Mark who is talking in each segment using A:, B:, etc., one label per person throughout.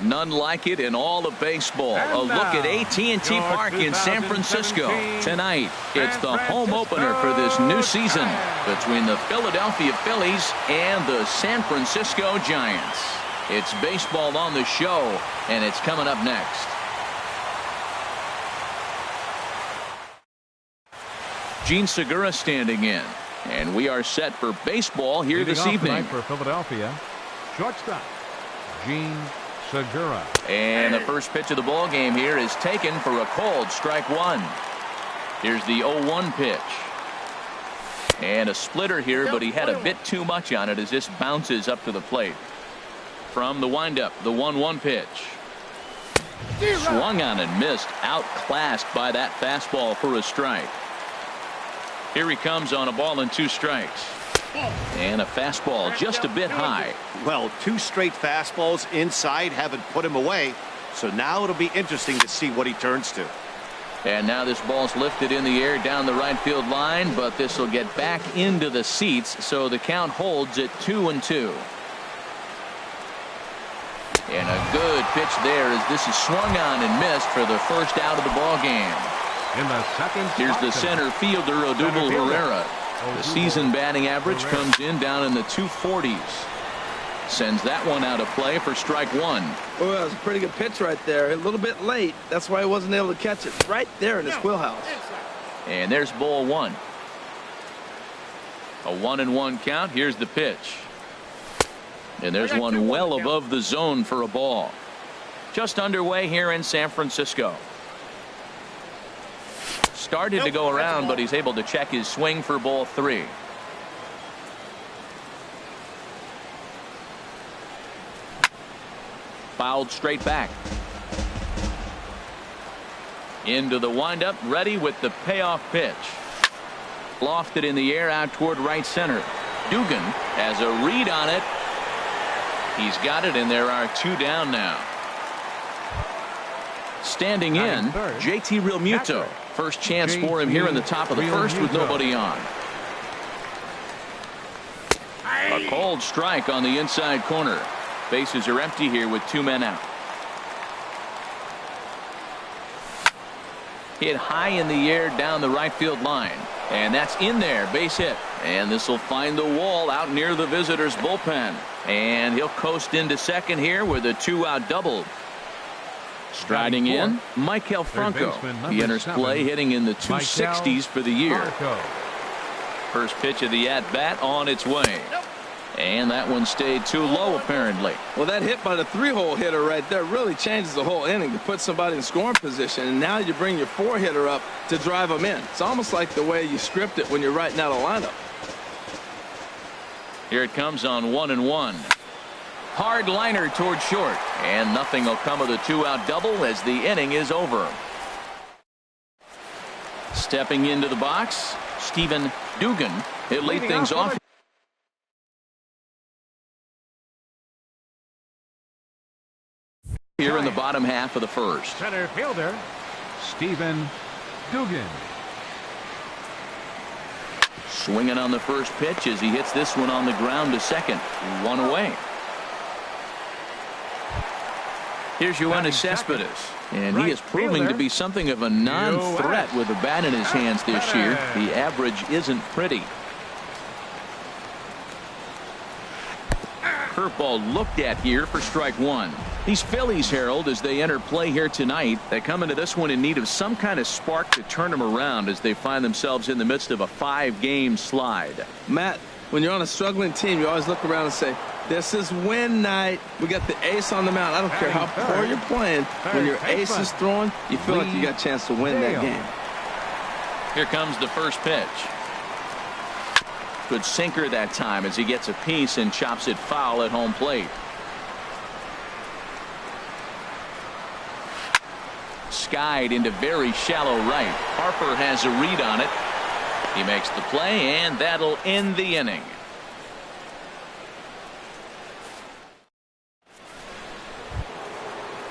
A: None like it in all of baseball. A look at AT&T Park in San Francisco. Tonight, it's the home opener for this new season between the Philadelphia Phillies and the San Francisco Giants. It's baseball on the show, and it's coming up next. Gene Segura standing in, and we are set for baseball here this evening.
B: For Philadelphia, shortstop Gene Segura.
A: And the first pitch of the ball game here is taken for a called strike one. Here's the 0-1 pitch. And a splitter here, but he had a bit too much on it as this bounces up to the plate. From the windup, the 1-1 pitch. Swung on and missed, outclassed by that fastball for a strike. Here he comes on a ball and 2 strikes. And a fastball just a bit high.
C: Well, 2 straight fastballs inside haven't put him away. So now it'll be interesting to see what he turns to.
A: And now this ball's lifted in the air down the right field line, but this will get back into the seats, so the count holds at 2-2. And a good pitch there as this is swung on and missed for the first out of the ball game.
B: In the second,
A: here's the center fielder, Odubel Herrera. The season batting average comes in down in the 240s. Sends that one out of play for strike one.
D: Well, that was a pretty good pitch right there. A little bit late. That's why he wasn't able to catch it right there in his wheelhouse.
A: And there's ball one. A 1-1 count. Here's the pitch. And there's one well above the zone for a ball. Just underway here in San Francisco. Started to go around, but he's able to check his swing for ball 3. Fouled straight back. Into the windup, ready with the payoff pitch. Lofted in the air out toward right center. Dugan has a read on it. He's got it, and there are 2 down now. Standing in, JT Realmuto. First chance for him here in the top of the first with nobody on. A called strike on the inside corner. Bases are empty here with 2 men out. Hit high in the air down the right field line. And that's in there, base hit. And this will find the wall out near the visitors' bullpen. And he'll coast into second here with a 2-out double. Striding in, Maikel Franco. He enters play hitting in the 260s for the year. First pitch of the at-bat on its way. And that one stayed too low, apparently.
D: Well, that hit by the 3-hole hitter right there really changes the whole inning to put somebody in scoring position. And now you bring your 4-hitter up to drive them in. It's almost like the way you script it when you're writing out a lineup.
A: Here it comes on 1-1. Hard liner toward short, and nothing will come of the 2-out double as the inning is over. Stepping into the box, Stephen Dugan. He'll lead things off. Here in the bottom half of the first.
B: Center fielder, Stephen Dugan.
A: Swinging on the first pitch as he hits this one on the ground to second. 1 away. Here's Yoenis Cespedes, and he is proving to be something of a non-threat with the bat in his hands this year. The average isn't pretty. Curveball looked at here for strike one. These Phillies, Harold, as they enter play here tonight, they come into this one in need of some kind of spark to turn them around as they find themselves in the midst of a 5-game slide.
D: Matt, when you're on a struggling team, you always look around and say, this is win night. We got the ace on the mound. I don't care how poor you're playing. When your ace is throwing, you feel like you got a chance to win that game.
A: Here comes the first pitch. Good sinker that time as he gets a piece and chops it foul at home plate. Skied into very shallow right. Harper has a read on it. He makes the play, and that'll end the inning.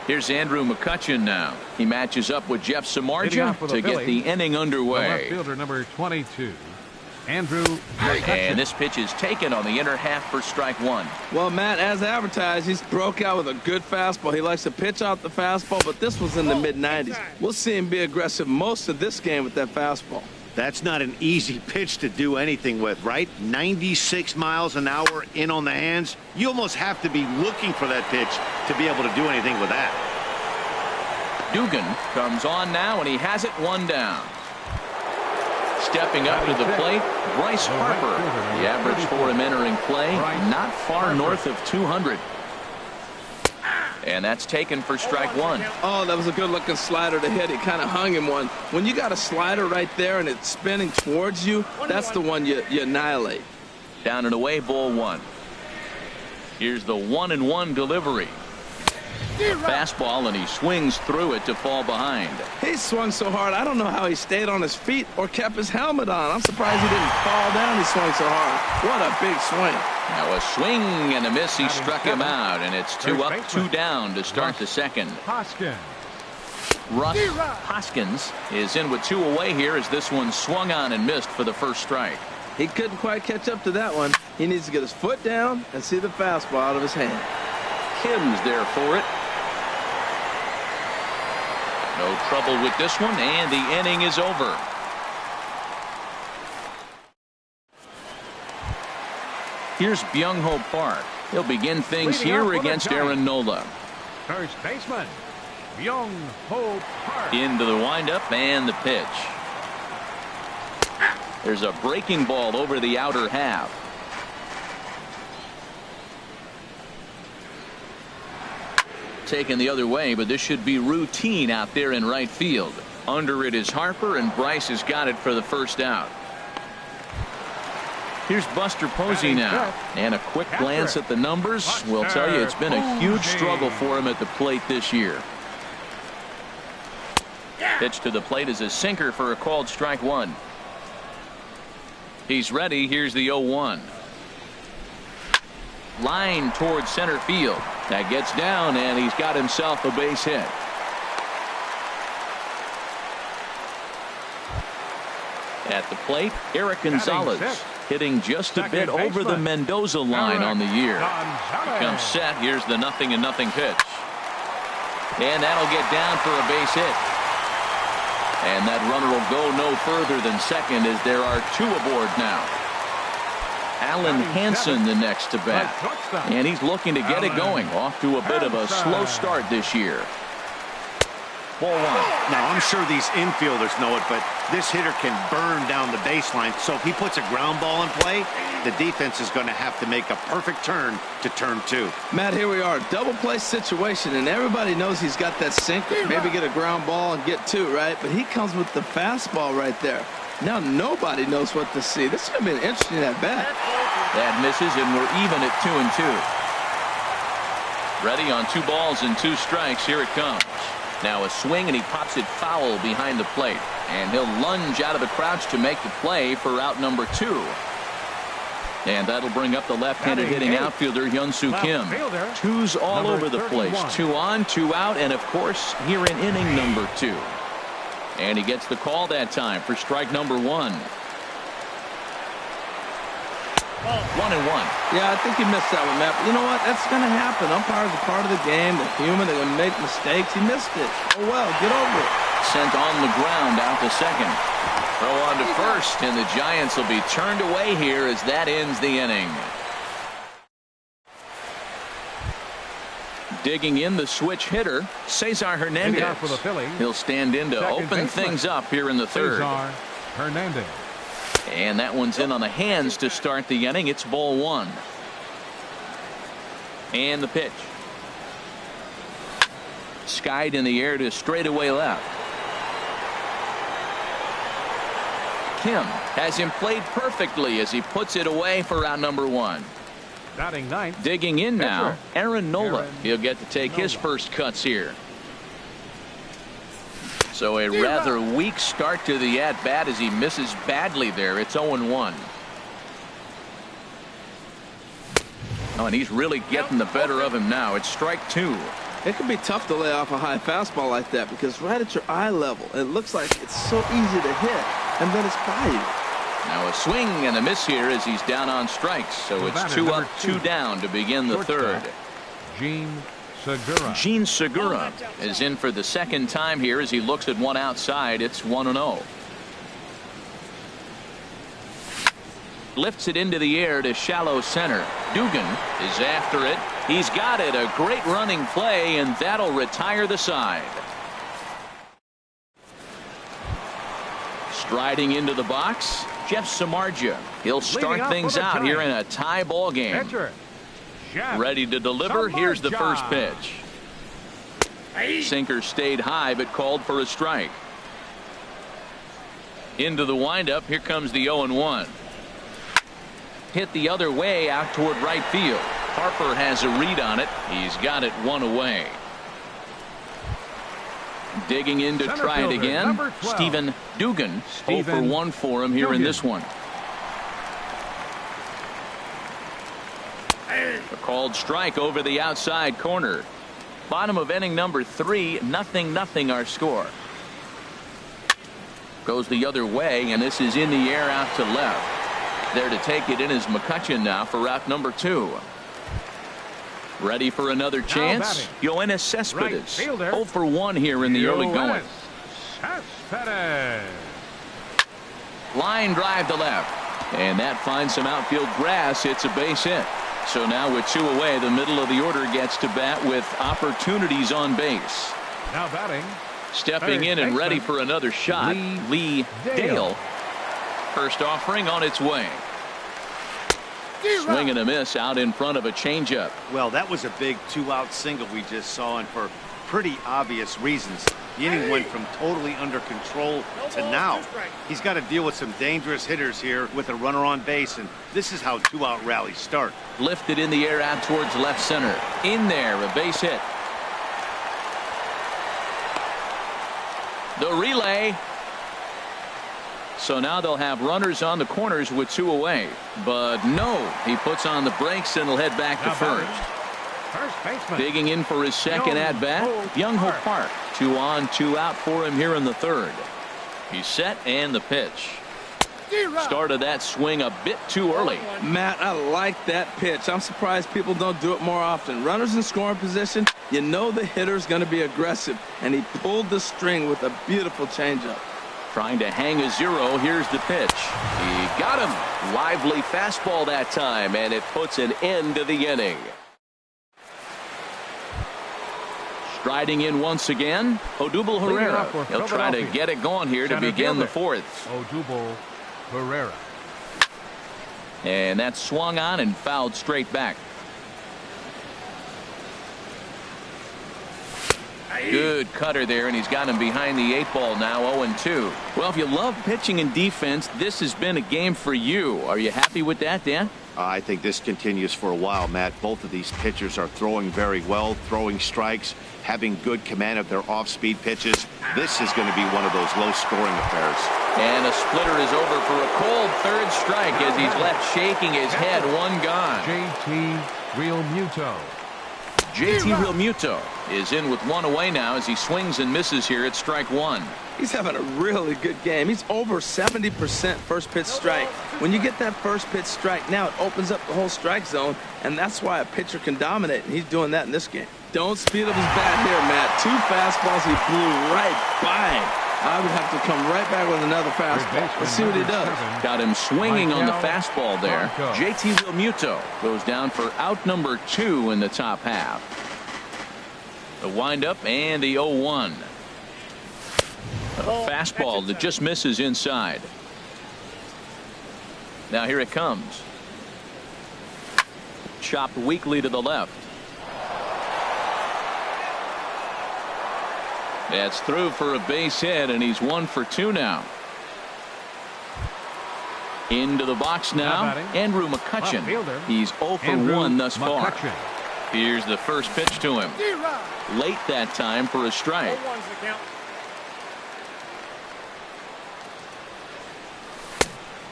A: Here's Andrew McCutchen now. He matches up with Jeff Samardzija to get the inning underway.
B: Left fielder number 22, Andrew.
A: And this pitch is taken on the inner half for strike one.
D: Well, Matt, as advertised, he's broke out with a good fastball. He likes to pitch out the fastball, but this was in the mid-90s. We'll see him be aggressive most of this game with that fastball.
C: That's not an easy pitch to do anything with, right? 96 miles an hour in on the hands. You almost have to be looking for that pitch to be able to do anything with that.
A: Dugan comes on now, and he has it one down. Stepping up to the plate, Bryce Harper. The average for him entering play, not far north of 200. And that's taken for strike one.
D: Oh, that was a good-looking slider to hit. It kind of hung him one. When you got a slider right there and it's spinning towards you, that's the one you annihilate.
A: Down and away, ball one. Here's the 1-1 delivery. Fastball, and he swings through it to fall behind.
D: He swung so hard, I don't know how he stayed on his feet or kept his helmet on. I'm surprised he didn't fall down. He swung so hard. What a big swing.
A: Now a swing and a miss. He struck him out, and it's 2 up, 2 down to start the second.
B: Hoskins.
A: Russ Hoskins is in with 2 away here as this one swung on and missed for the first strike.
D: He couldn't quite catch up to that one. He needs to get his foot down and see the fastball out of his hand.
A: Kim's there for it. No trouble with this one, and the inning is over. Here's Byung-Ho Park. He'll begin things here against Aaron Nola.
B: First baseman, Byung-Ho Park.
A: Into the windup and the pitch. There's a breaking ball over the outer half. Taken the other way, but this should be routine out there in right field. Under it is Harper, and Bryce has got it for the first out. Here's Buster Posey now, and a quick glance at the numbers will tell you it's been a huge struggle for him at the plate this year. Pitch to the plate is a sinker for a called strike one. He's ready. Here's the 0-1. Line towards center field. That gets down, and he's got himself a base hit. At the plate, Eric Gonzalez hitting just a bit over the Mendoza line on the year. He comes set. Here's the 0-0 pitch. And that'll get down for a base hit. And that runner will go no further than second as there are 2 aboard now. Alan Hansen the next to bat, and he's looking to get it going. Off to a bit of a slow start this year. Ball one.
C: Now, I'm sure these infielders know it, but this hitter can burn down the baseline. So if he puts a ground ball in play, the defense is going to have to make a perfect turn to turn 2.
D: Matt, here we are, double play situation, and everybody knows he's got that sinker. Maybe get a ground ball and get 2, right? But he comes with the fastball right there. Now nobody knows what to see. This is going to be an interesting at bat.
A: That misses, and we're even at 2-2. Ready on 2 balls and 2 strikes. Here it comes. Now a swing, and he pops it foul behind the plate. And he'll lunge out of the crouch to make the play for out number 2. And that'll bring up the left-handed hitting outfielder, Hyun-Soo Kim. 2s all over the place. 2 on, 2 out, and of course, here in inning number 2. And he gets the call that time for strike number 1. 1-1.
D: Yeah, I think he missed that one, Matt. But you know what? That's going to happen. Umpires are part of the game. They're human. They're going to make mistakes. He missed it. Oh, well, get over it.
A: Sent on the ground out to second. Throw on to first, and the Giants will be turned away here as that ends the inning. Digging in the switch hitter, Cesar Hernandez. He'll stand in to open things up here in the third.
B: Cesar Hernandez.
A: And that one's in on the hands to start the inning. It's ball 1. And the pitch. Skied in the air to straightaway left. Kim has him played perfectly as he puts it away for out number 1. Digging in now, Aaron Nola. He'll get to take his first cuts here. So a rather weak start to the at-bat as he misses badly there. It's 0-1. Oh, and he's really getting the better of him now. It's strike 2.
D: It can be tough to lay off a high fastball like that because right at your eye level, it looks like it's so easy to hit, and then it's by you.
A: Now a swing and a miss here as he's down on strikes. So it's 2 up, 2 down to begin the third. Gene Segura is in for the second time here as he looks at one outside. It's 1-0. Lifts it into the air to shallow center. Dugan is after it. He's got it. A great running play, and that'll retire the side. Striding into the box, Jeff Samardzija. He'll start things out here in a tie ball game. Ready to deliver. Here's the first pitch. Sinker stayed high but called for a strike. Into the windup. Here comes the 0-1. Hit the other way out toward right field. Harper has a read on it. He's got it 1 away. Digging in to try it again. Stephen Dugan. 0 for 1 for him here in this one. A called strike over the outside corner. Bottom of inning number 3. 0-0 our score. Goes the other way, and this is in the air out to left. There to take it in is McCutchen now for route number 2. Ready for another chance. Yoenis Cespedes. 0 for 1 here in the early going. Line drive to left. And that finds some outfield grass. It's a base hit. So now with 2 away, the middle of the order gets to bat with opportunities on base.
B: Now batting.
A: Stepping in and ready for another shot. Lee Dale. First offering on its way. Swing and a miss out in front of a changeup.
C: Well, that was a big 2-out single we just saw, and for pretty obvious reasons. The inning went from totally under control to now. He's got to deal with some dangerous hitters here with a runner on base, and this is how 2-out rallies start.
A: Lifted in the air out towards left center. In there, a base hit. The relay. So now they'll have runners on the corners with 2 away. But no, he puts on the brakes and will head back to first. Digging in for his second at bat, Young-Ho Park. 2 on, 2 out for him here in the third. He's set and the pitch. Started that swing a bit too early.
D: Matt, I like that pitch. I'm surprised people don't do it more often. Runners in scoring position, you know the hitter's going to be aggressive, and he pulled the string with a beautiful changeup.
A: Trying to hang a 0. Here's the pitch. He got him. Lively fastball that time, and it puts an end to the inning. Striding in once again, Odubel Herrera. He'll try to get it going here to begin the fourth.
B: Odubel Herrera.
A: And that's swung on and fouled straight back. Good cutter there, and he's got him behind the 8 ball now. 0-2. Well, if you love pitching and defense, this has been a game for you. Are you happy with that, Dan?
C: I think this continues for a while, Matt. Both of these pitchers are throwing very well, throwing strikes, having good command of their off-speed pitches. This is going to be one of those low-scoring affairs.
A: And a splitter is over for a cold third strike as he's left shaking his head. 1 gone.
B: JT Realmuto.
A: JT Realmuto is in with 1 away now as he swings and misses here at strike 1.
D: He's having a really good game. He's over 70% first pitch strike. When you get that first pitch strike, now it opens up the whole strike zone, and that's why a pitcher can dominate, and he's doing that in this game. Don't speed up his bat here, Matt. 2 fastballs, he blew right by him. I would have to come right back with another fastball. Let's see what he does.
A: Got him swinging on the fastball there. JT Realmuto goes down for out number 2 in the top half. The windup and the 0-1. A fastball that just misses inside. Now here it comes. Chopped weakly to the left. That's through for a base hit, and he's 1 for 2 now. Into the box now, Andrew McCutchen. He's 0 for 1 thus far. Here's the first pitch to him. Late that time for a strike.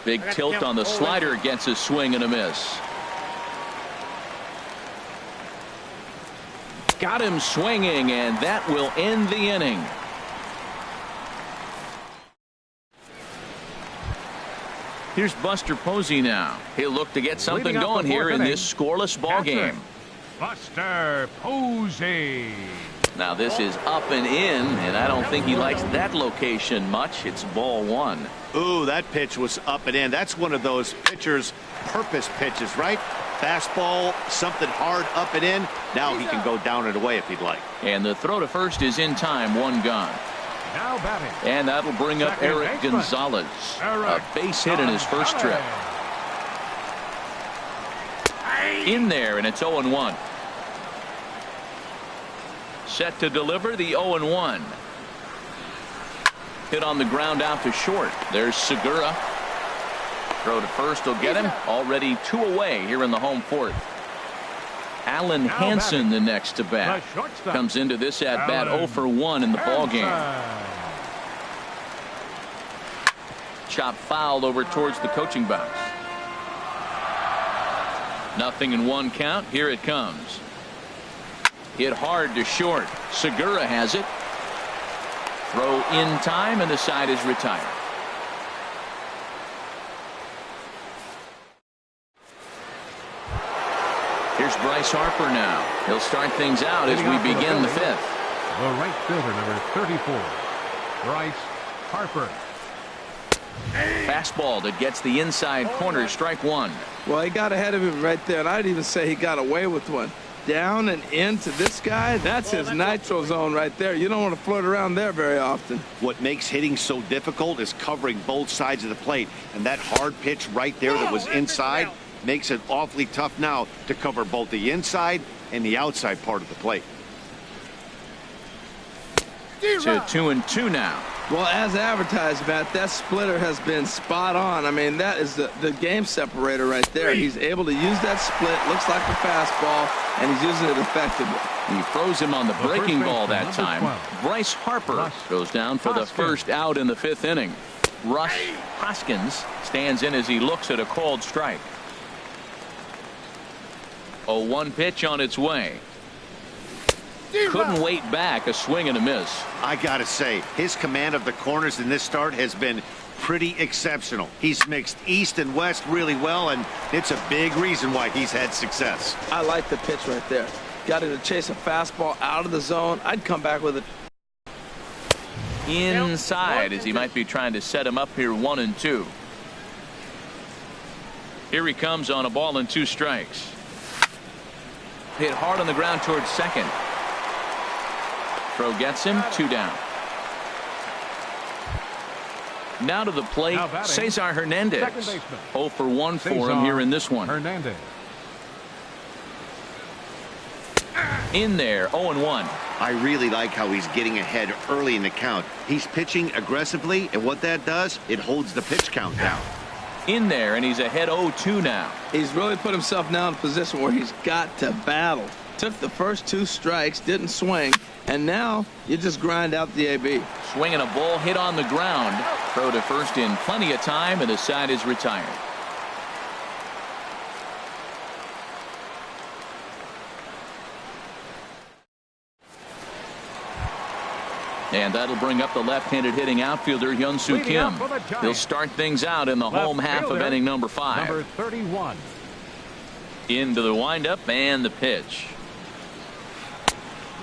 A: Big tilt on the slider, gets a swing and a miss. Got him swinging, and that will end the inning. Here's Buster Posey now. He'll look to get something going here in this scoreless ball game.
B: Buster Posey.
A: Now this is up and in, and I don't think he likes that location much. It's ball one.
C: Ooh, that pitch was up and in. That's one of those pitchers' purpose pitches, right? Fastball, something hard up and in. Now he can go down and away if he'd like.
A: And the throw to first is in time, one gone.
B: Now batting.
A: And that'll bring up Eric Gonzalez. A base hit in his first trip. In there, and it's 0-1. Set to deliver the 0-1. Hit on the ground out to short. There's Segura. Throw to first will get him. Already 2 away here in the home fourth. Alan Hansen the next to bat. Comes into this at bat 0 for 1 in the ball game. Chop fouled over towards the coaching box. 0-1 count. Here it comes. Hit hard to short. Segura has it. Throw in time, and the side is retired. Here's Bryce Harper now. He'll start things out as we begin the fifth.
B: The right fielder, number 34, Bryce Harper.
A: Fastball that gets the inside corner, strike one.
D: Well, he got ahead of him right there, and I'd even say he got away with one. Down and into this guy, that's his nitro zone right there. You don't want to float around there very often.
C: What makes hitting so difficult is covering both sides of the plate, and that hard pitch right there that was inside makes it awfully tough now to cover both the inside and the outside part of the plate.
A: To 2-2 now.
D: Well, as advertised, Matt, that splitter has been spot on. I mean, that is the game separator right there. He's able to use that split, looks like a fastball, and he's using it effectively.
A: He froze him on the breaking ball that time.
B: 12.
A: Bryce Harper goes down for the first out in the fifth inning. Russ Hoskins stands in as he looks at a called strike. 0-1 pitch on its way. Couldn't wait back, a swing and a miss.
C: I gotta say, his command of the corners in this start has been pretty exceptional. He's mixed east and west really well, and it's a big reason why he's had success.
D: I like the pitch right there. Got him to chase a fastball out of the zone. I'd come back with it
A: inside as he might be trying to set him up here 1-2. Here he comes on a ball and 2 strikes. Hit hard on the ground towards second. Throw gets him, 2 down. Now to the plate, Cesar Hernandez. 0 for 1 for him here in this one.
B: Hernandez.
A: In there, 0-1.
C: I really like how he's getting ahead early in the count. He's pitching aggressively, and what that does, it holds the pitch count down.
A: In there, and he's ahead 0-2 now.
D: He's really put himself now in a position where he's got to battle. Took the first 2 strikes, didn't swing, and now you just grind out the AB.
A: Swinging a ball hit on the ground. Throw to first in plenty of time, and the side is retired. And that'll bring up the left-handed hitting outfielder Hyun-Soo Kim. He'll start things out in the home half of inning number 5.
B: Number 31.
A: Into the windup and the pitch.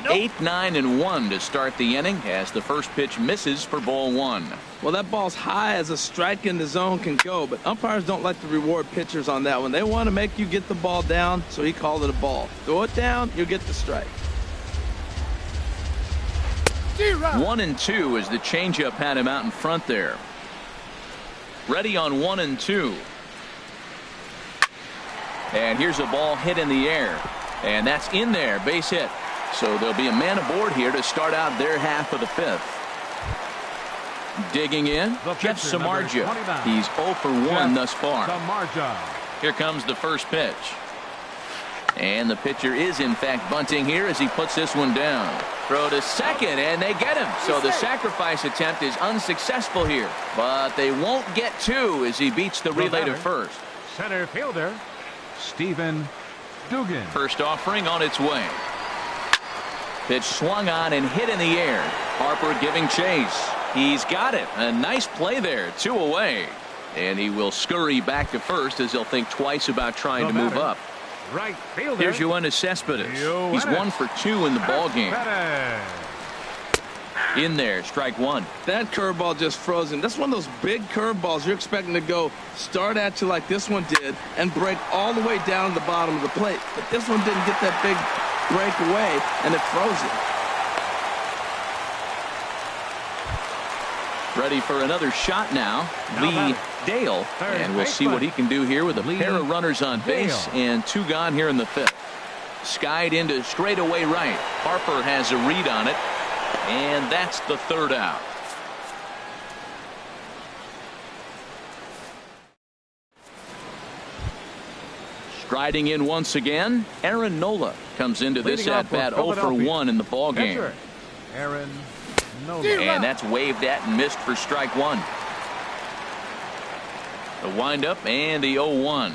A: 8-9-1 to start the inning as the first pitch misses for ball 1.
D: Well, that ball's high as a strike in the zone can go, but umpires don't like to reward pitchers on that one. They want to make you get the ball down, so he called it a ball. Throw it down, you'll get the strike.
A: 1-2 as the changeup had him out in front there. Ready on 1-2. And here's a ball hit in the air. And that's in there, base hit. So there'll be a man aboard here to start out their half of the fifth. Digging in, Jeff Samardzija. He's 0 for 1 thus far. Here comes the first pitch. And the pitcher is in fact bunting here as he puts this one down. Throw to second, and they get him. So the sacrifice attempt is unsuccessful here. But they won't get 2 as he beats the relay to first.
B: Center fielder, Stephen Dugan.
A: First offering on its way. Pitch swung on and hit in the air. Harper giving chase. He's got it. A nice play there. 2 away. And he will scurry back to first as he'll think twice about trying to move up.
B: Right fielder.
A: Here's Yoenis Cespedes. He's 1 for 2 in the ball game. In there, strike one.
D: That curveball just froze him. That's one of those big curveballs you're expecting to go start at you like this one did and break all the way down to the bottom of the plate. But this one didn't get that big break away, and it froze him.
A: Ready for another shot now. Lee Dale. And we'll see what he can do here with a pair of runners on base and 2 gone here in the 5th. Skied into straightaway right. Harper has a read on it. And that's the 3rd out. Striding in once again, Aaron Nola comes into this at-bat 0 for 1 in the ball game.
B: Aaron Nola.
A: And that's waved at and missed for strike one. The windup and the 0-1.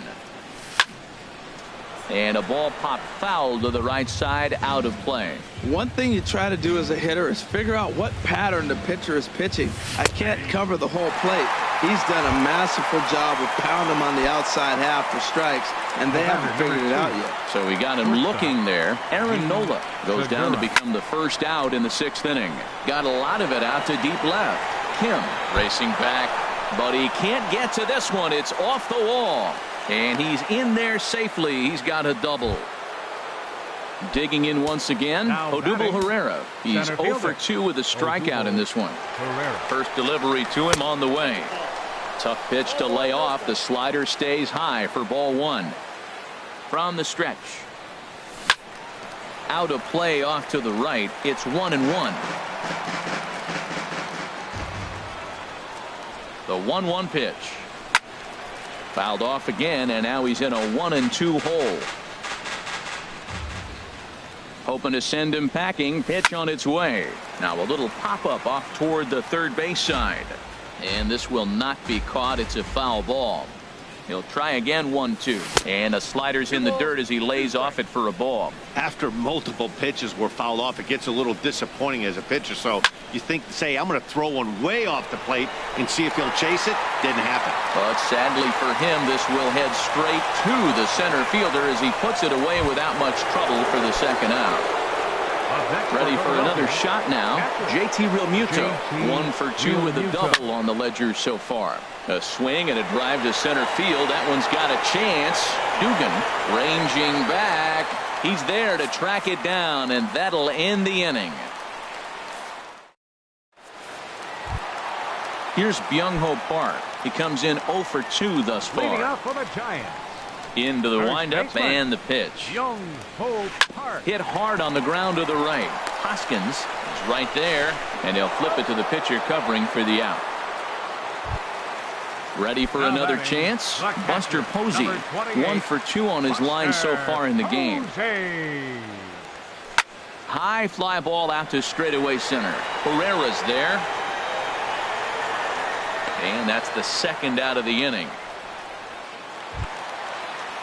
A: And a ball popped foul to the right side, out of play.
D: One thing you try to do as a hitter is figure out what pattern the pitcher is pitching. I can't cover the whole plate. He's done a masterful job of pounding him on the outside half for strikes, and they haven't figured it out yet.
A: So we got him looking there. Aaron Nola goes down to become the 1st out in the 6th inning. Got a lot of it out to deep left. Kim racing back, but he can't get to this one. It's off the wall. And he's in there safely. He's got a double. Digging in once again, Odubel Herrera. He's 0 for 2 with a strikeout in this one. First delivery to him on the way. Tough pitch to lay off. The slider stays high for ball 1. From the stretch. Out of play off to the right. It's 1-1. The 1-1 pitch. Fouled off again, and now he's in a 1-2 hole. Hoping to send him packing. Pitch on its way. Now a little pop-up off toward the 3rd base side. And this will not be caught. It's a foul ball. He'll try again, 1-2. And a slider's in the dirt as he lays off it for a ball.
C: After multiple pitches were fouled off, it gets a little disappointing as a pitcher. So you think, say, I'm going to throw one way off the plate and see if he'll chase it. Didn't happen.
A: But sadly for him, this will head straight to the center fielder as he puts it away without much trouble for the 2nd out. Ready for another shot now. JT Realmuto, 1 for 2 with a double on the ledger so far. A swing and a drive to center field. That one's got a chance. Dugan ranging back. He's there to track it down, and that'll end the inning. Here's Byung-Ho Park. He comes in 0 for 2 thus far.
B: Leading off for the Giants.
A: Into the windup and the pitch.
B: Byung-Ho Park.
A: Hit hard on the ground to the right. Hoskins is right there, and he'll flip it to the pitcher covering for the out. Ready for another chance? Buster Posey, 1 for 2 on his line so far in the game. High fly ball out to straightaway center. Herrera's there. And that's the 2nd out of the inning.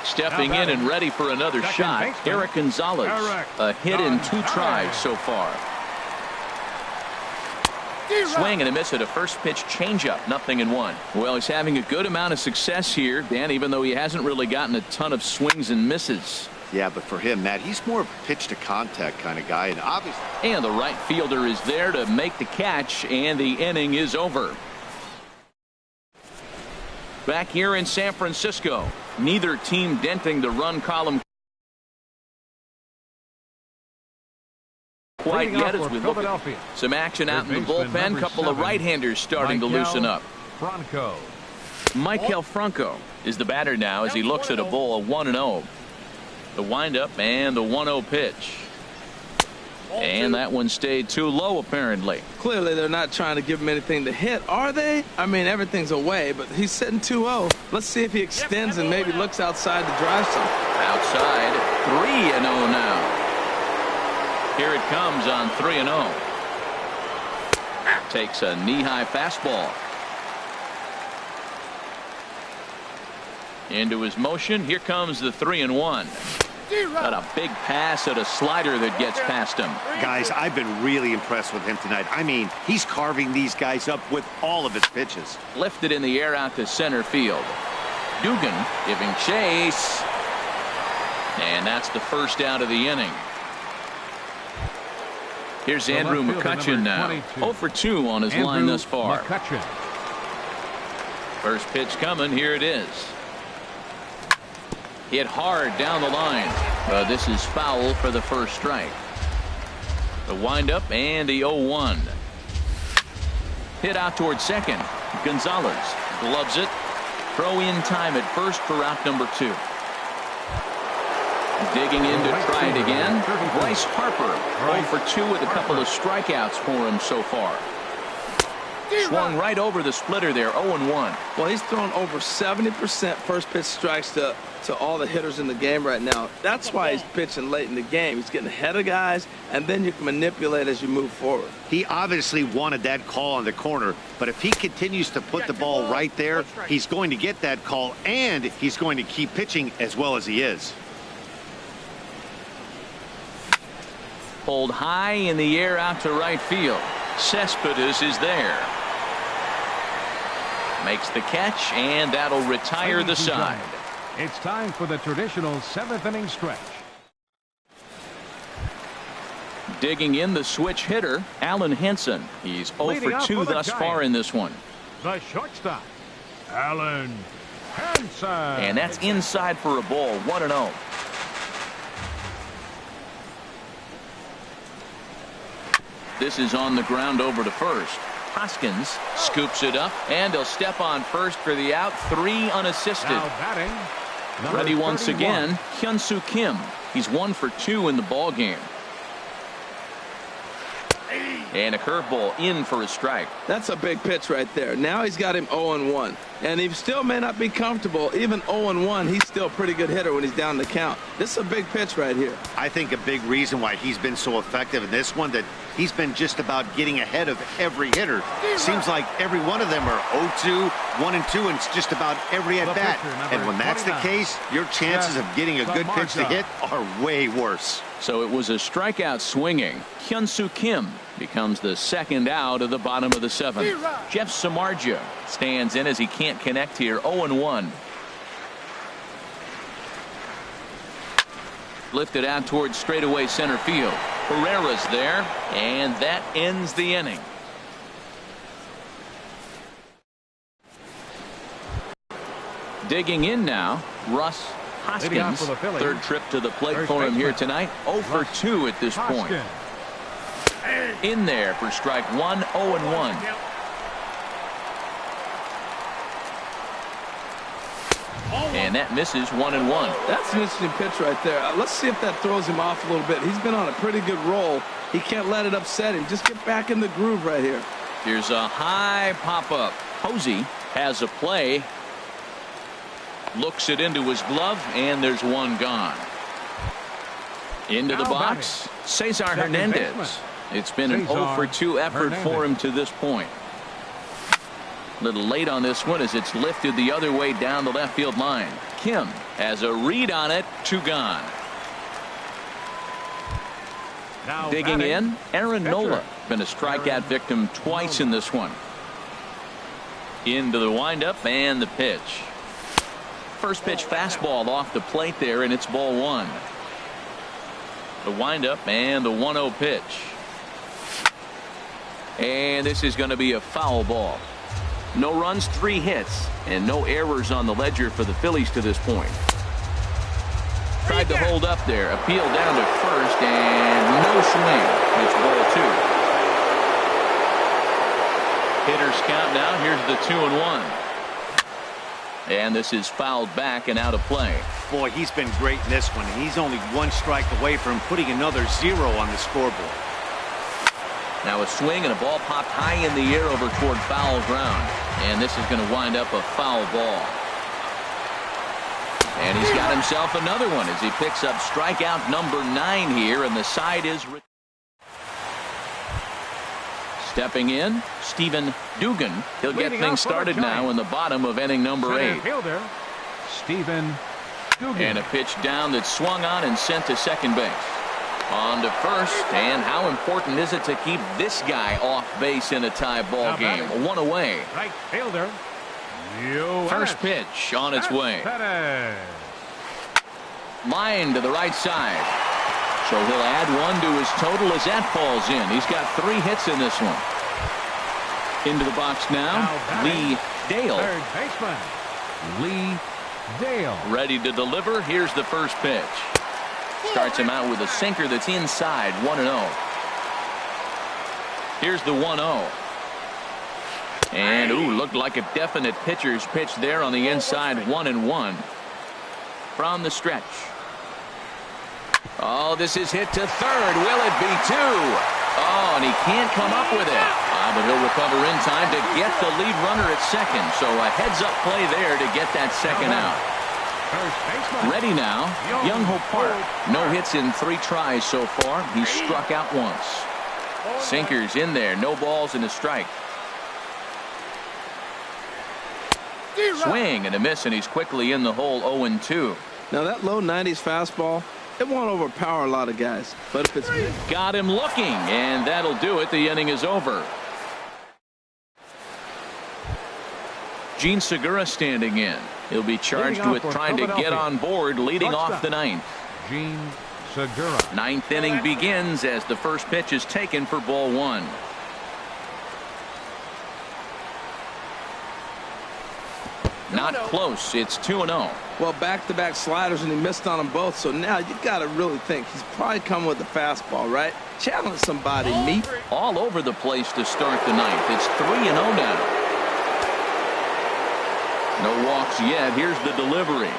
A: Stepping in and ready for another shot, Eric Gonzalez. A hit in 2 tries so far. Swing and a miss at a first pitch changeup. 0-1. Well, he's having a good amount of success here, Dan, even though he hasn't really gotten a ton of swings and misses.
C: Yeah, but for him, Matt, he's more of a pitch to contact kind of guy, and obviously.
A: And the right fielder is there to make the catch, and the inning is over. Back here in San Francisco, neither team denting the run column quite yet as we look at some action out in the bullpen. Couple of right-handers starting to loosen up. Maikel Franco is the batter now as he looks at a ball of 1-0. The windup and the 1-0 pitch. And that one stayed too low, apparently.
D: Clearly, they're not trying to give him anything to hit, are they? I mean, everything's away, but he's sitting 2-0. Let's see if he extends and maybe looks outside to drive some.
A: Outside, 3-0 now. Here it comes on 3-0. Takes a knee-high fastball. Into his motion. Here comes the 3-1. Got a big pass at a slider that gets past him.
C: Guys, I've been really impressed with him tonight. I mean, he's carving these guys up with all of his pitches.
A: Lifted in the air out to center field. Dugan giving chase. And that's the first out of the inning. Here's Andrew McCutchen now. 0 for 2 on his line thus far.
B: McCutchen.
A: First pitch coming. Here it is. Hit hard down the line. This is foul for the first strike. The windup and the 0-1. Hit out towards second. Gonzalez gloves it. Throw in time at first for out number 2. Digging in to try it again. Bryce Harper 0 for 2 with a couple of strikeouts for him so far. Swung right over the splitter there, 0-1.
D: Well, he's thrown over 70% first pitch strikes to all the hitters in the game right now. That's why he's pitching late in the game. He's getting ahead of guys, and then you can manipulate as you move forward.
C: He obviously wanted that call on the corner, but if he continues to put the ball right there, he's going to get that call, and he's going to keep pitching as well as he is.
A: Pulled high in the air out to right field. Cespedes is there. Makes the catch, and that'll retire the side.
B: It's time for the traditional 7th inning stretch.
A: Digging in the switch hitter, Alan Henson. He's 0 for 2 thus far in this one.
B: The shortstop, Alan Henson.
A: And that's inside for a ball, 1-0. This is on the ground over to first. Hoskins scoops it up, and he'll step on first for the out. 3 unassisted.
B: Now batting,
A: ready once
B: 31.
A: again, Hyun-Soo Kim. He's 1 for 2 in the ball game. And a curveball in for a strike.
D: That's a big pitch right there. Now he's got him 0-1. And he still may not be comfortable. Even 0-1, he's still a pretty good hitter when he's down the count. This is a big pitch right here.
C: I think a big reason why he's been so effective in this one, that he's been just about getting ahead of every hitter. Seems like every one of them are 0-2, 1-2, and it's just about every at-bat. And when that's the case, your chances of getting a good pitch to hit are way worse.
A: So it was a strikeout swinging. Hyun-Soo Kim becomes the second out of the bottom of the 7th. Jeff Samardzija stands in as he can't connect here. 0-1. Lifted out towards straightaway center field. Herrera's there, and that ends the inning. Digging in now, Russ Hoskins. Third trip to the plate for him here tonight. 0 for 2 at this point. In there for strike 1, 0-1. And that misses 1-1.
D: That's an interesting pitch right there. Let's see if that throws him off a little bit. He's been on a pretty good roll. He can't let it upset him. Just get back in the groove right here.
A: Here's a high pop-up. Posey has a play. Looks it into his glove, and there's one gone. Into the box, Cesar Hernandez. It's been an 0 for 2 effort for him to this point. A little late on this one as it's lifted the other way down the left field line. Kim has a read on it, 2 gone. Digging in, Aaron Nola. Been a strikeout victim twice in this one. Into the windup and the pitch. First pitch fastball off the plate there, and it's ball 1. The windup and the 1-0 pitch. And this is going to be a foul ball. No runs, 3 hits, and no errors on the ledger for the Phillies to this point. Tried to hold up there, appealed down to first, and no swing. It's ball 2. Hitters count now. Here's the 2-1. And this is fouled back and out of play.
C: Boy, he's been great in this one, and he's only 1 strike away from putting another 0 on the scoreboard.
A: Now a swing and a ball popped high in the air over toward foul ground. And this is going to wind up a foul ball. And he's got himself another one as he picks up strikeout number 9 here, and the side is... Stepping in, Stephen Dugan. He'll get things started now in the bottom of inning number 8.
B: Fielder, Stephen
A: And a pitch down that swung on and sent to second base. On to first, and how important is it to keep this guy off base in a tie ball game? One away.
B: Right fielder.
A: First pitch on its way. Line to the right side. So he'll add one to his total as that falls in. He's got 3 hits in this one. Into the box now, Lee Dale.
B: Third baseman, Lee Dale.
A: Ready to deliver. Here's the first pitch. Starts him out with a sinker that's inside, 1-0. Here's the 1-0. And, looked like a definite pitcher's pitch there on the inside, 1-1. From the stretch. Oh, this is hit to third. Will it be 2? Oh, and he can't come up with it. But he'll recover in time to get the lead runner at second. So a heads-up play there to get that second out. Ready now, Young-Ho Park. No hits in 3 tries so far. He's struck out once. Sinkers in there. No balls and a strike. Swing and a miss, and he's quickly in the hole, 0-2.
D: Now that low 90s fastball, it won't overpower a lot of guys. But if it's
A: got him looking, and that'll do it. The inning is over. Gene Segura standing in. He'll be charged with trying to get on board, leading off the 9th.
B: Gene Segura.
A: 9th inning begins as the first pitch is taken for ball 1. Not close. It's 2-0.
D: Well, back-to-back sliders, and he missed on them both. So now you got to really think he's probably coming with the fastball, right? Challenge somebody, meet.
A: All over the place to start the 9th. It's 3-0 now. No walks yet. Here's the delivery.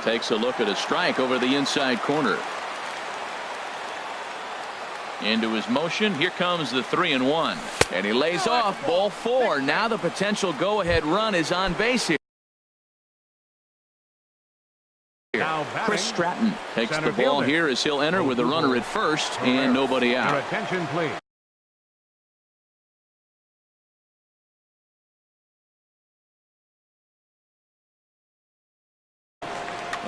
A: Takes a look at a strike over the inside corner. Into his motion. Here comes the 3-1. And he lays off. Ball 4. Now the potential go-ahead run is on base here. Chris Stratton takes the ball here as he'll enter with a runner at first and nobody out.
B: Attention, please.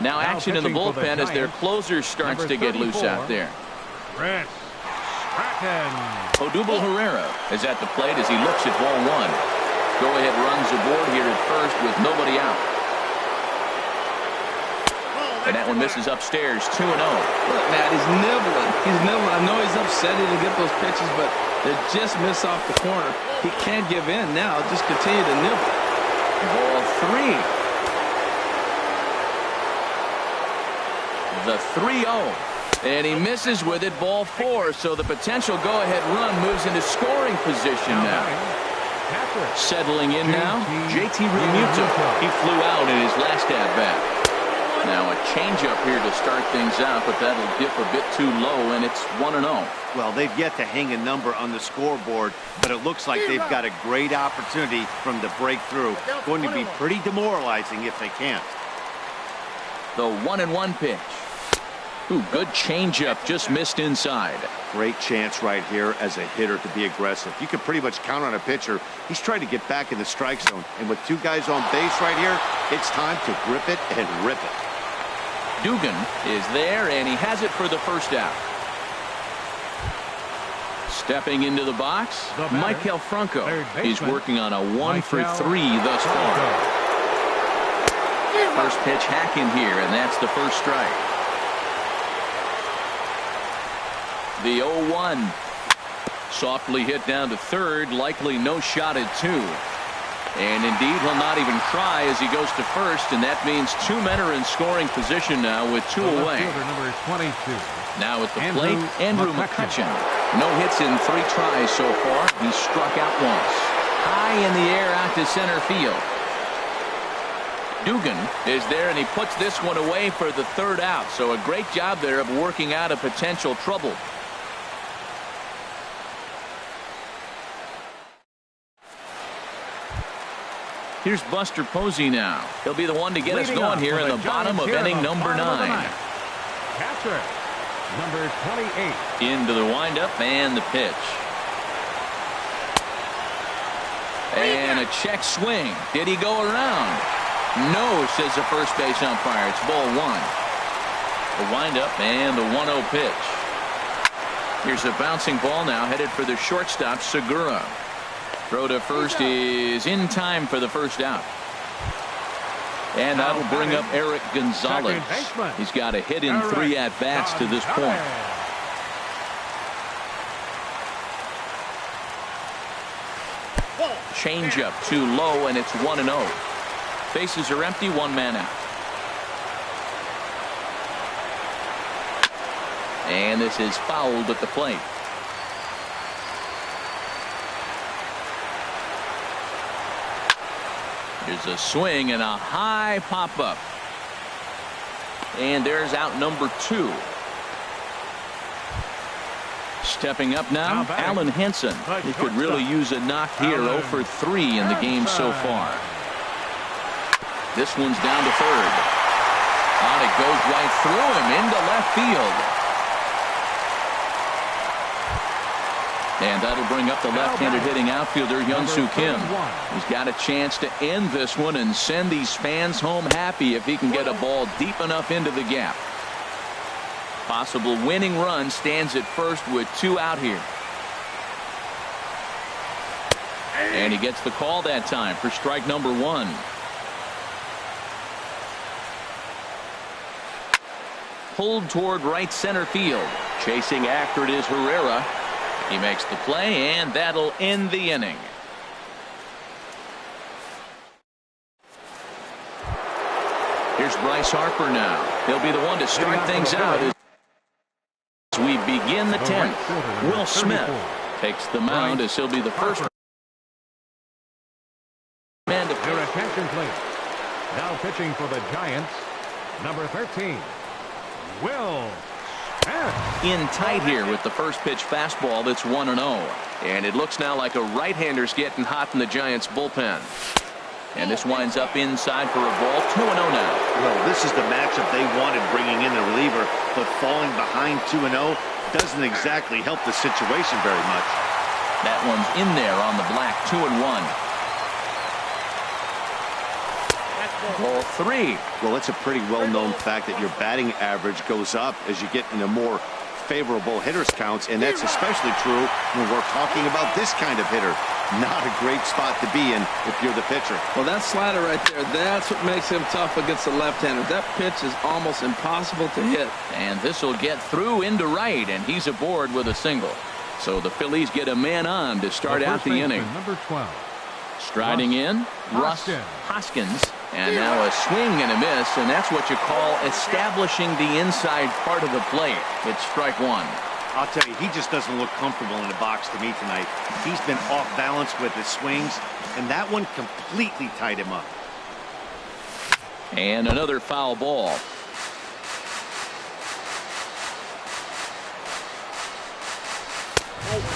A: Now action in the bullpen as their closer starts to get loose out there.
B: Chris Stratton.
A: Odubel Herrera is at the plate as he looks at ball 1. Go-ahead runs aboard here at first with nobody out. And that one misses upstairs, 2-0.
D: Look, Matt, he's nibbling. He's nibbling. I know he's upset he didn't get those pitches, but they just miss off the corner. He can't give in now. Just continue to nibble.
A: Ball 3. The 3-0. And he misses with it, ball 4. So the potential go-ahead run moves into scoring position now. Settling in now, JT Realmuto. He flew out in his last at-bat. Now a changeup here to start things out, but that'll dip a bit too low, and it's 1-0.
C: Well, they've yet to hang a number on the scoreboard, but it looks like they've got a great opportunity from the breakthrough. Going to be pretty demoralizing if they can't.
A: The 1-1 pitch. Good changeup, just missed inside.
C: Great chance right here as a hitter to be aggressive. You can pretty much count on a pitcher. He's trying to get back in the strike zone, and with 2 guys on base right here, it's time to grip it and rip it.
A: Dugan is there, and he has it for the first out. Stepping into the box, Maikel Franco. He's working on a 1 for 3 thus far. First pitch hack in here, and that's the first strike. The 0-1. Softly hit down to third, likely no shot at 2. And indeed, he'll not even try as he goes to first, and that means 2 men are in scoring position now with 2 away.
B: Number 22.
A: Now at the plate, Andrew McCutcheon. No hits in 3 tries so far. He struck out once. High in the air out to center field. Dugan is there, and he puts this one away for the 3rd out. So a great job there of working out a potential trouble. Here's Buster Posey now. He'll be the one to get us going here in the bottom of inning number 9.
B: Catcher, number 28.
A: Into the windup and the pitch. And a check swing. Did he go around? No, says the first base umpire. It's ball one. The windup and the 1-0 pitch. Here's a bouncing ball now headed for the shortstop, Segura. Throw to first is in time for the first out. And that'll bring up Eric Gonzalez. He's got a hit in 3 at-bats to this point. Changeup too low, and it's 1-0. Bases are empty, 1 man out. And this is fouled at the plate. Here's a swing and a high pop-up. And there's out number 2. Stepping up now, Alan Henson. He could really use a knock here. 0 for 3 in the game so far. This one's down to third. And it goes right through him into left field. And that'll bring up the left-handed hitting outfielder, Hyun-Soo Kim. He's got a chance to end this one and send these fans home happy if he can get a ball deep enough into the gap. Possible winning run stands at first with 2 out here. And he gets the call that time for strike number 1. Pulled toward right center field. Chasing after it is Herrera. He makes the play, and that'll end the inning. Here's Bryce Harper now. He'll be the one to start things out as we begin the 10th. Will Smith takes the mound as he'll be the first man to pitch.
B: Your attention, please. Now pitching for the Giants, number 13, Will
A: in tight here with the first pitch fastball. That's 1-0. And it looks now like a right-hander's getting hot in the Giants bullpen. And this winds up inside for a ball. 2-0 now.
C: Well, this is the matchup they wanted, bringing in the reliever, but falling behind 2-0 doesn't exactly help the situation very much.
A: That one's in there on the black. 2-1. Ball 3.
C: Well, it's a pretty well-known fact that your batting average goes up as you get into more favorable hitters counts, and that's especially true when we're talking about this kind of hitter. Not a great spot to be in if you're the pitcher.
D: Well, that slider right there, that's what makes him tough against the left-hander. That pitch is almost impossible to hit.
A: And this will get through into right, and he's aboard with a single. So the Phillies get a man on to start out the inning.
B: Number 12.
A: Striding in, Russ Hoskins. And now a swing and a miss, and that's what you call establishing the inside part of the plate. It's strike 1.
C: I'll tell you, he just doesn't look comfortable in the box to me tonight. He's been off balance with his swings, and that one completely tied him up.
A: And another foul ball.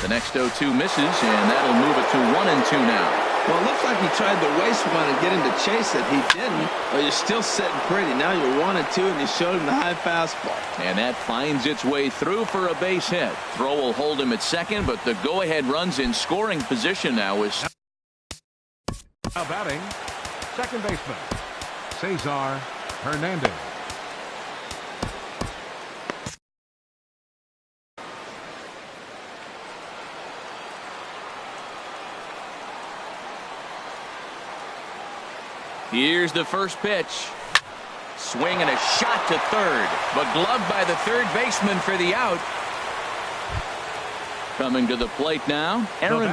A: The next 0-2 misses, and that'll move it to 1-2 now.
D: Well, it looks like he tried to waste one and get him to chase it. He didn't, but you're still sitting pretty. Now you're 1-2, and you showed him the high fastball. And that finds its way through for a base hit. Throw will hold him at second, but the go-ahead run's in scoring position now. Is
B: now batting, second baseman, Cesar Hernandez.
A: Here's the first pitch. Swing and a shot to third, but gloved by the third baseman for the out. Coming to the plate now, Aaron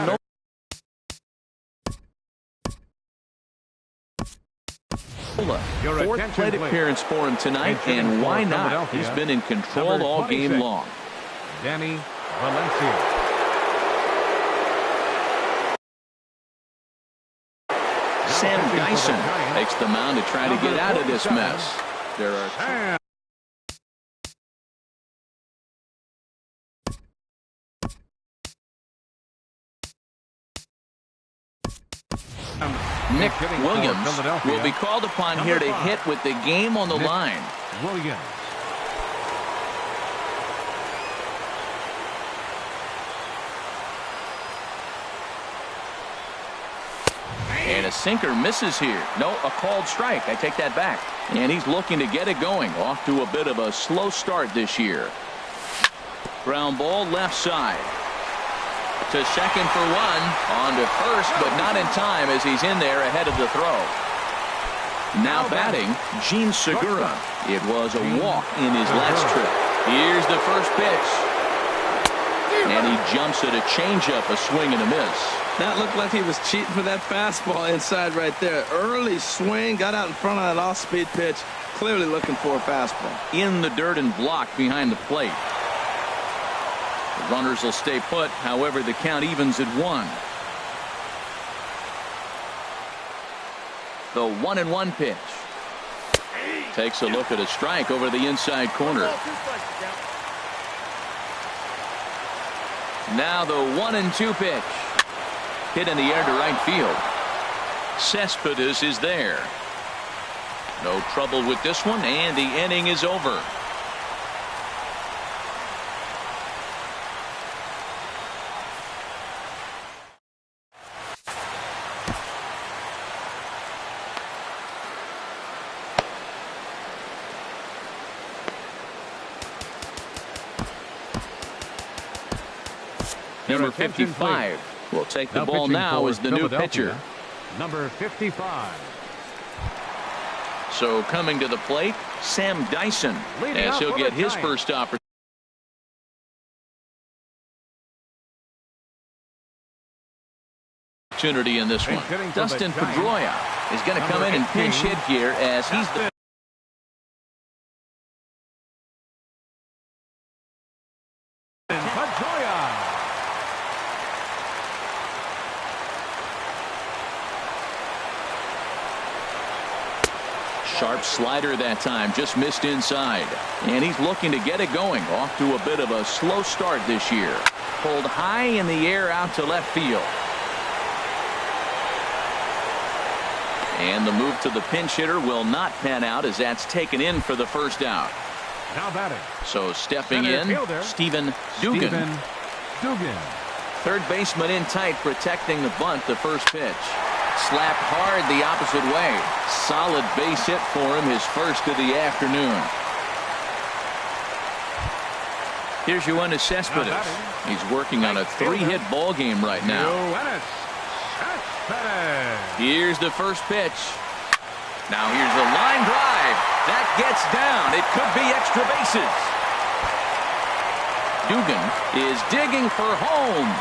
A: Nola. Fourth plate appearance for him tonight, and why not? He's been in control all game long.
B: Danny Valencia.
A: Sam Dyson takes the mound to try to get out of this mess. There are Nick Williams will be called upon here to hit with the game on the line.
B: Williams.
A: And And a sinker misses here. No, a called strike. I take that back. And he's looking to get it going. Off to a bit of a slow start this year. Ground ball left side. To second for one. On to first, but not in time as he's in there ahead of the throw. Now batting, Gene Segura. It was a walk in his last trip. Here's the first pitch. And he jumps at a changeup, a swing and a miss.
D: That looked like he was cheating for that fastball inside right there. Early swing, got out in front of that off-speed pitch. Clearly looking for a fastball.
A: In the dirt and blocked behind the plate. The runners will stay put. However, the count evens at 1. The 1-1 pitch. Takes a look at a strike over the inside corner. Now the 1-2 pitch. Hit in the air to right field. Cespedes is there. No trouble with this one, and the inning is over. Number 55 will take the ball now as the new pitcher.
B: Number 55.
A: So coming to the plate, Sam Dyson, as he'll get his first opportunity in this one. Dustin Pedroia is going to come in and pinch hit here as he's the sharp slider that time, just missed inside. And he's looking to get it going. Off to a bit of a slow start this year. Pulled high in the air out to left field. And the move to the pinch hitter will not pan out as that's taken in for the first out.
B: Now batting.
A: So stepping in, Stephen Dugan. Third baseman in tight, protecting the bunt, the first pitch. Slapped hard the opposite way. Solid base hit for him, his first of the afternoon. Here's Yoenis Cespedes. He's working on a 3-hit ball game right now. Here's the first pitch. Now here's a line drive. That gets down. It could be extra bases. Dugan is digging for home.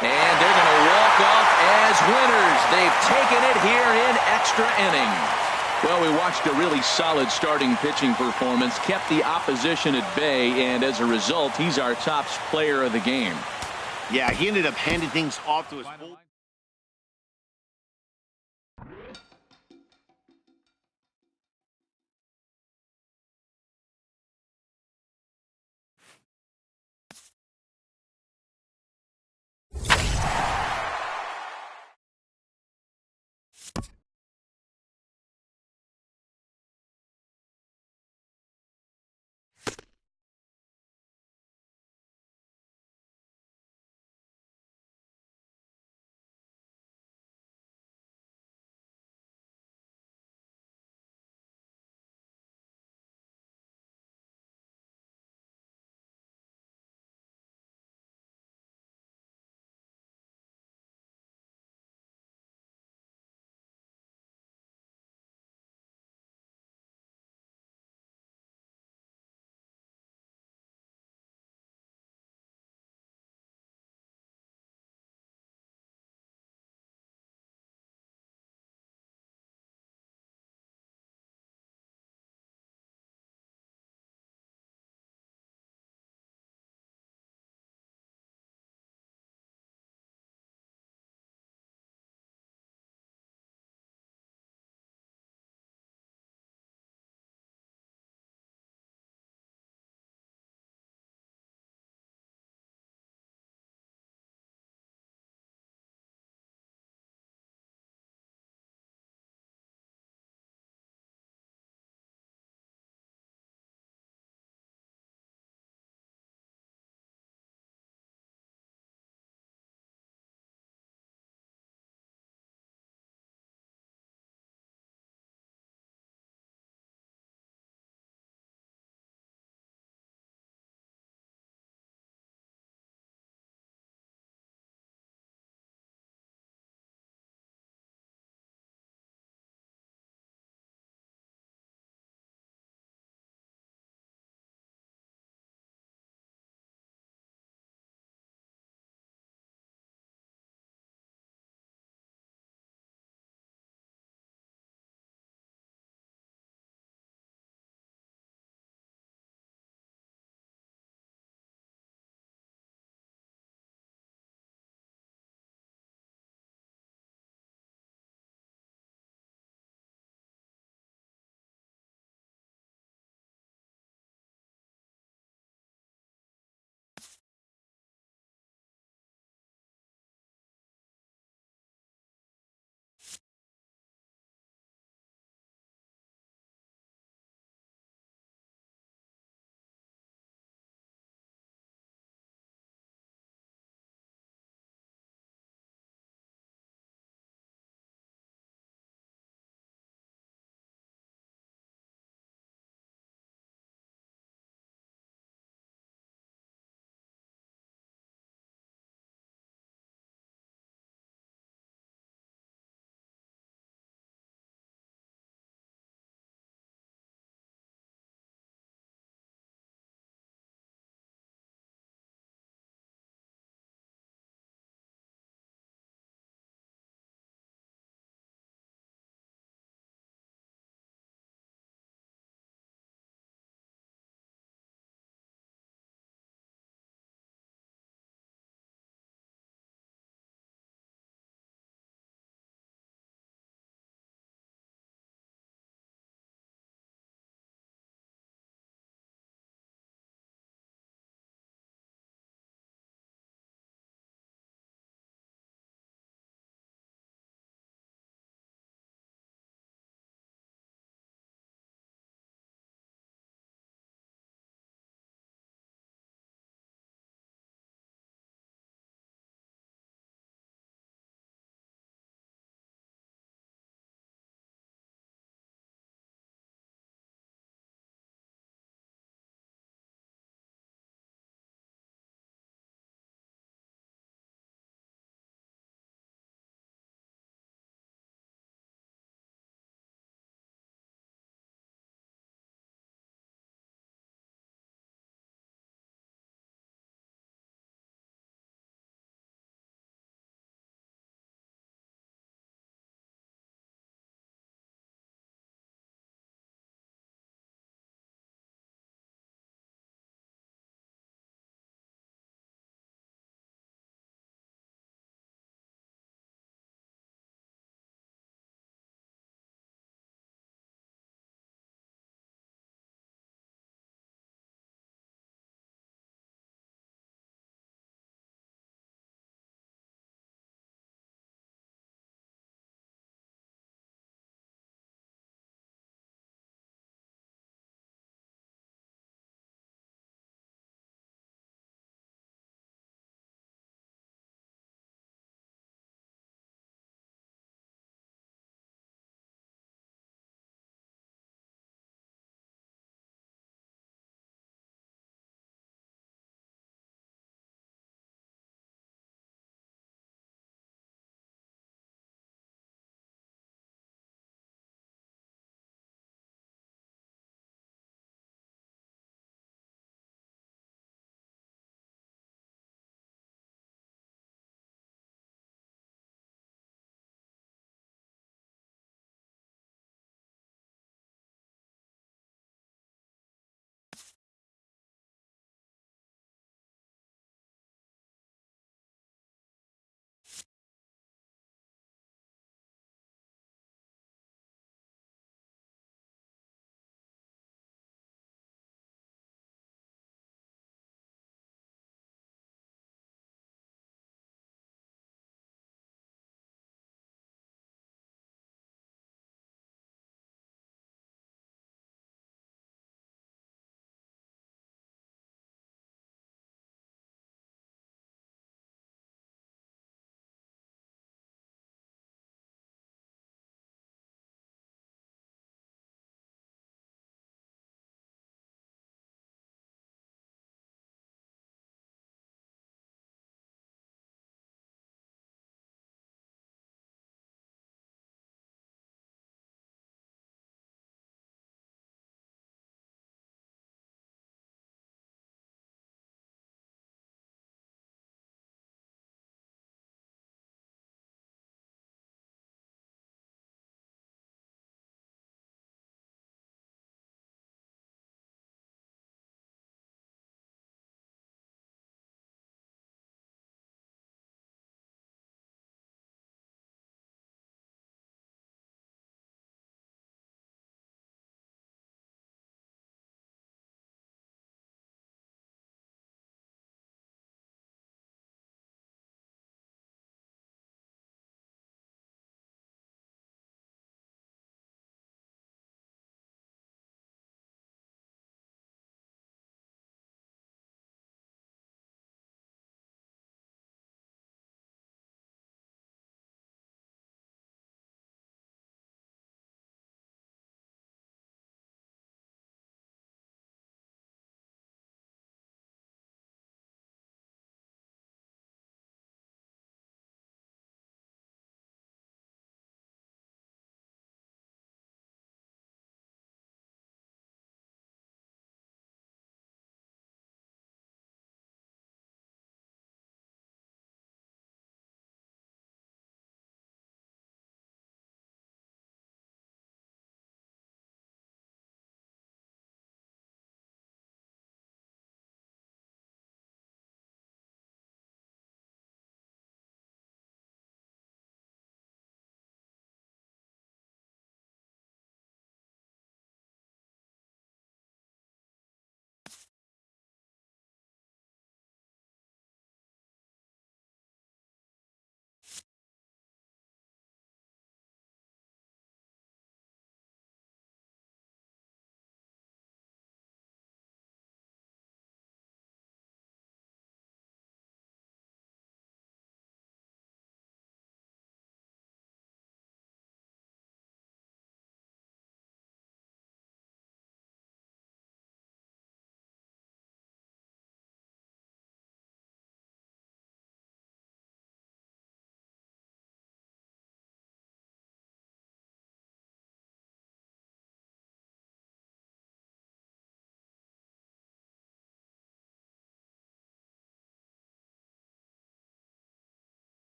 A: And they're going to walk off as winners. They've taken it here in extra innings. Well, we watched a really solid starting pitching performance, kept the opposition at bay, and as a result, he's our top player of the game.
C: Yeah, he ended up handing things off to his full